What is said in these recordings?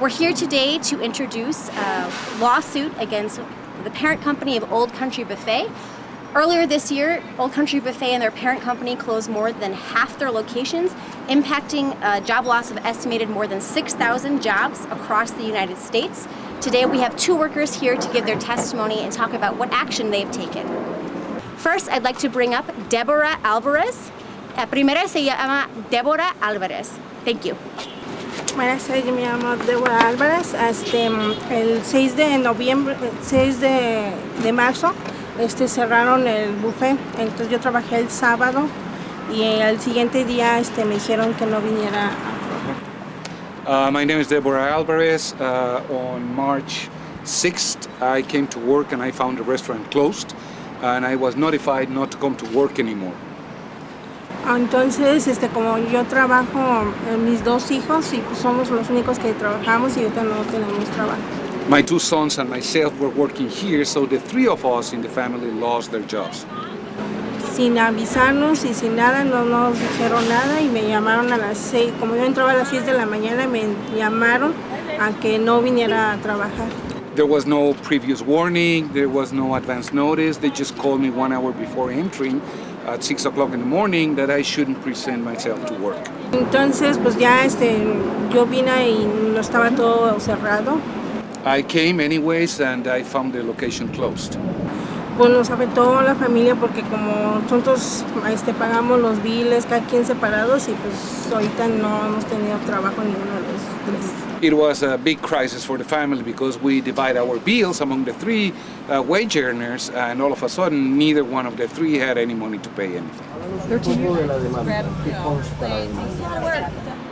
We're here today to introduce a lawsuit against the parent company of Old Country Buffet. Earlier this year, Old Country Buffet and their parent company closed more than half their locations, impacting a job loss of estimated more than 6,000 jobs across the United States. Today we have two workers here to give their testimony and talk about what action they've taken. First, I'd like to bring up Debora Alvarez. La primera se llama Debora Alvarez. Thank you. Buenas tardes, me llamo Debora Alvarez. El 6 de noviembre, 6 de marzo, cerraron el buffet. Entonces yo trabajé el sábado y al siguiente día me dijeron que no viniera a trabajar. My name is Debora Alvarez. On March 6th, I came to work and I found the restaurant closed, and I was notified not to come to work anymore. Entonces, como yo trabajo, mis dos hijos, y pues somos los únicos que trabajamos y ahorita no tenemos trabajo. My two sons and myself were working here, so the three of us in the family lost their jobs. Sin avisarnos y sin nada, no nos dijeron nada y me llamaron a las 6. Como yo entraba a las 6 de la mañana, me llamaron a que no viniera a trabajar. There was no previous warning, there was no advance notice. They just called me 1 hour before entering at 6 o'clock in the morning that I shouldn't present myself to work. Entonces, pues ya yo vine y no estaba todo cerrado. I came anyways and I found the location closed. Pues nos afectó la familia porque como nosotros pagamos los biles cada quien separados y pues ahorita no hemos tenido trabajo ninguno de los tres. It was a big crisis for the family because we divide our bills among the three wage earners, and all of a sudden neither one of the three had any money to pay anything.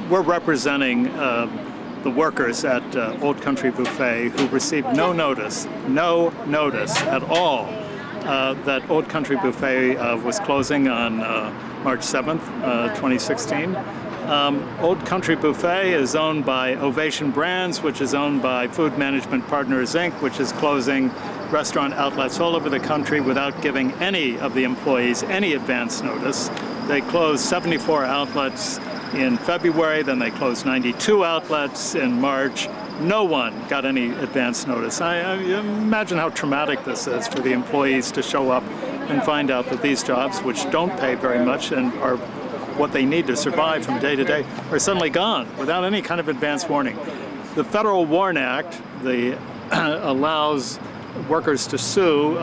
We're representing the workers at Old Country Buffet who received no notice at all that Old Country Buffet was closing on March 7th, 2016. Old Country Buffet is owned by Ovation Brands, which is owned by Food Management Partners, Inc., which is closing restaurant outlets all over the country without giving any of the employees any advance notice. They closed 74 outlets in February, then they closed 92 outlets in March. No one got any advance notice. I imagine how traumatic this is for the employees to show up and find out that these jobs, which don't pay very much and are what they need to survive from day to day, are suddenly gone without any kind of advance warning. The Federal WARN Act allows workers to sue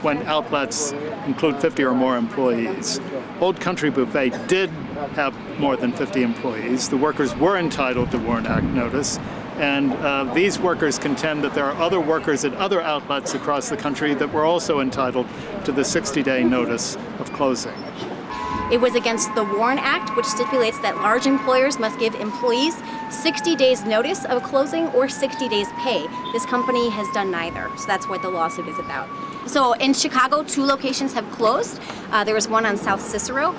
when outlets include 50 or more employees. Old Country Buffet did have more than 50 employees. The workers were entitled to WARN Act notice, and these workers contend that there are other workers at other outlets across the country that were also entitled to the 60-day notice of closing. It was against the WARN Act, which stipulates that large employers must give employees 60 days notice of closing or 60 days pay. This company has done neither, so that's what the lawsuit is about. So in Chicago, 2 locations have closed. There was one on South Cicero.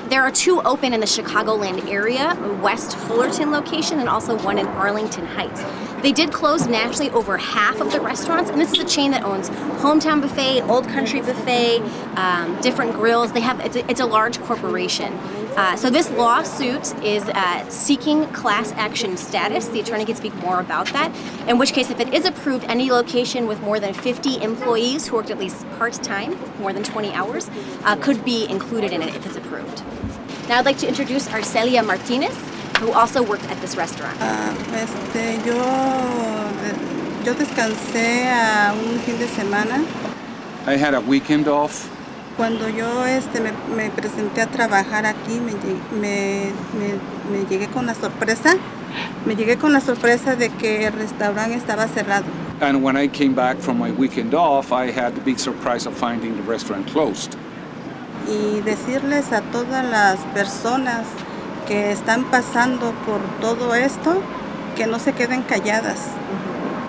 There are 2 open in the Chicagoland area, a West Fullerton location and also one in Arlington Heights. They did close nationally over half of the restaurants, and this is a chain that owns Hometown Buffet, Old Country Buffet, different grills. It's a large corporation. So this lawsuit is seeking class action status. The attorney can speak more about that, in which case if it is approved, any location with more than 50 employees who worked at least part-time, more than 20 hours, could be included in it if it's approved. Now I'd like to introduce Arcelia Martinez, who also worked at this restaurant. Yo descansé a un fin de semana. I had a weekend off. Cuando yo me presenté a trabajar aquí, me llegué con la sorpresa. Me llegué con la sorpresa de que el restaurante estaba cerrado. And when I came back from my weekend off, I had the big surprise of finding the restaurant closed. Y decirles a todas las personas que están pasando por todo esto, que no se queden calladas.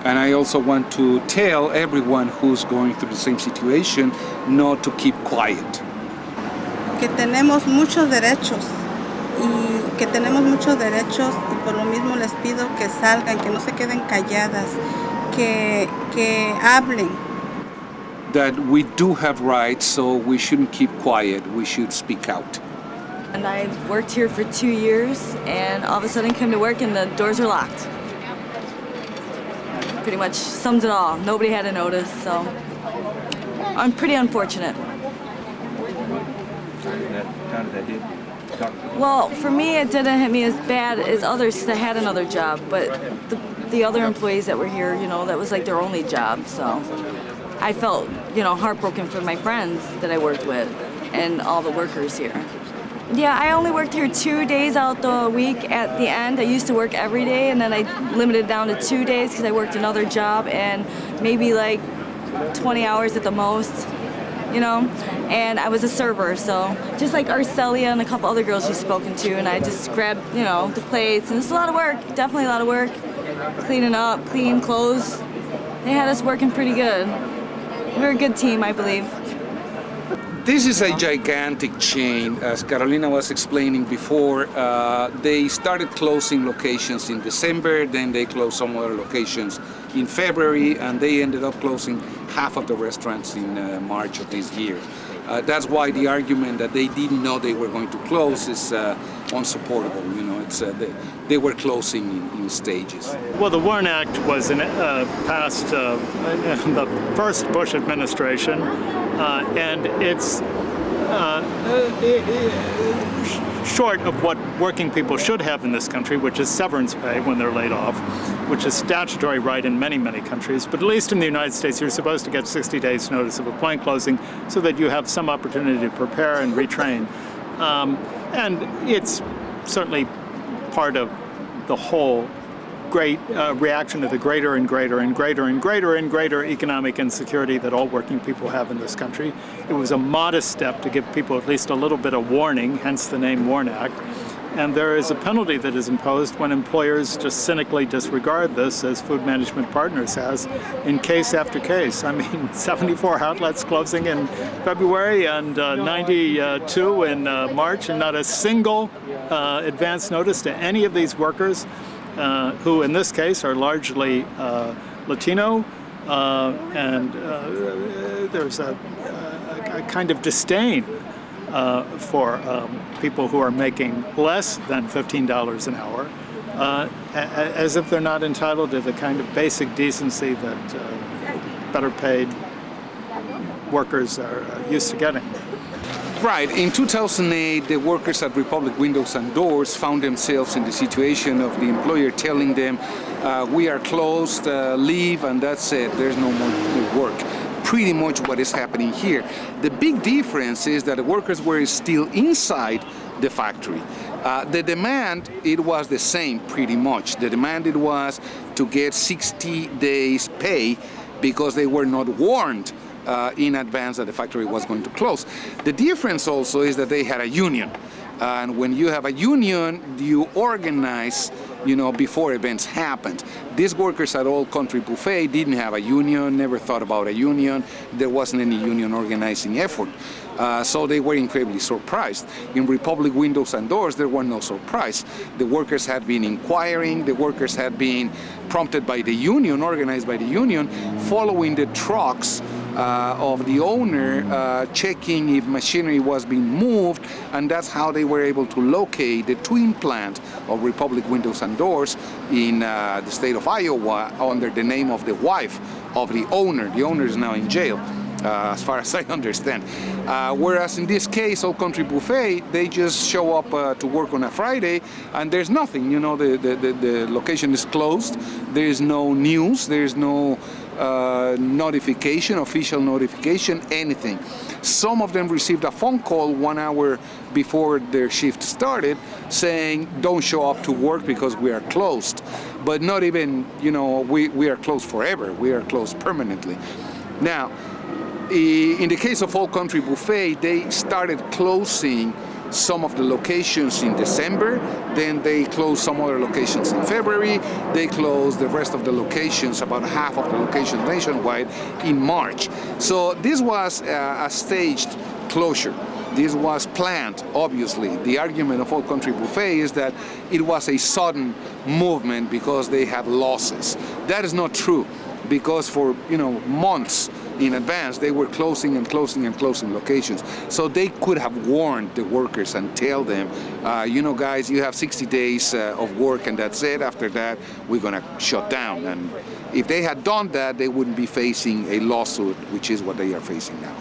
And I also want to tell everyone who's going through the same situation not to keep quiet. Que tenemos muchos derechos y por lo mismo les pido que salgan, que no se queden calladas, que hablen. That we do have rights, so we shouldn't keep quiet, we should speak out. And I worked here for 2 years, and all of a sudden came to work and the doors are locked. Pretty much sums it all. Nobody had a notice, so I'm pretty unfortunate. How did that hit? Well, for me, it didn't hit me as bad as others because I had another job, but the other employees that were here, you know, that was like their only job, so I felt, you know, heartbroken for my friends that I worked with and all the workers here. Yeah, I only worked here 2 days out the week at the end. I used to work every day, and then I limited down to 2 days because I worked another job and maybe like 20 hours at the most, you know? And I was a server, so just like Arcelia and a couple other girls you've spoken to, and I just grabbed, you know, the plates, and it's a lot of work, definitely a lot of work. Cleaning up, cleaning clothes. They had us working pretty good. We're a good team, I believe. This is a gigantic chain, as Carolina was explaining before. They started closing locations in December, then they closed some other locations in February, and they ended up closing half of the restaurants in March of this year. That's why the argument that they didn't know they were going to close is unsupportable. You know, it's they were closing in stages. Well, the WARN Act was passed in the first Bush administration, and it's short of what working people should have in this country, which is severance pay when they're laid off, which is statutory right in many, many countries. But at least in the United States, you're supposed to get 60 days notice of a plant closing so that you have some opportunity to prepare and retrain. And it's certainly part of the whole great reaction to the greater and greater and greater and greater and greater economic insecurity that all working people have in this country. It was a modest step to give people at least a little bit of warning, hence the name WARN Act. And there is a penalty that is imposed when employers just cynically disregard this, as Food Management Partners has, in case after case. I mean, 74 outlets closing in February and 92 in March, and not a single advance notice to any of these workers, who in this case are largely Latino, and there's a kind of disdain for people who are making less than $15 an hour, as if they're not entitled to the kind of basic decency that better paid workers are used to getting. Right. In 2008, the workers at Republic Windows and Doors found themselves in the situation of the employer telling them, we are closed, leave, and that's it. There's no more work. Pretty much what is happening here. The big difference is that the workers were still inside the factory. The demand, it was the same pretty much. The demand, it was to get 60 days pay because they were not warned in advance that the factory was going to close. The difference also is that they had a union. And when you have a union, you organize, you know, before events happened. These workers at Old Country Buffet didn't have a union, never thought about a union. There wasn't any union organizing effort. So they were incredibly surprised. In Republic Windows and Doors, there were no surprise. The workers had been inquiring, the workers had been prompted by the union, organized by the union, following the trucks of the owner, checking if machinery was being moved, and that's how they were able to locate the twin plant of Republic Windows and Doors in the state of Iowa under the name of the wife of the owner. The owner is now in jail, as far as I understand. Whereas in this case, Old Country Buffet, they just show up to work on a Friday, and there's nothing. You know, the location is closed. There is no news. There is no notification, official notification, anything. Some of them received a phone call 1 hour before their shift started saying, don't show up to work because we are closed. But not even, you know, we are closed forever. We are closed permanently. Now, in the case of Old Country Buffet, they started closing some of the locations in December, then they closed some other locations in February, they closed the rest of the locations, about half of the locations nationwide, in March. So this was a staged closure. This was planned, obviously. The argument of Old Country Buffet is that it was a sudden movement because they had losses. That is not true, because for months in advance. They were closing and closing and closing locations. So they could have warned the workers and tell them, you know, guys, you have 60 days of work and that's it. After that, we're going to shut down. And if they had done that, they wouldn't be facing a lawsuit, which is what they are facing now.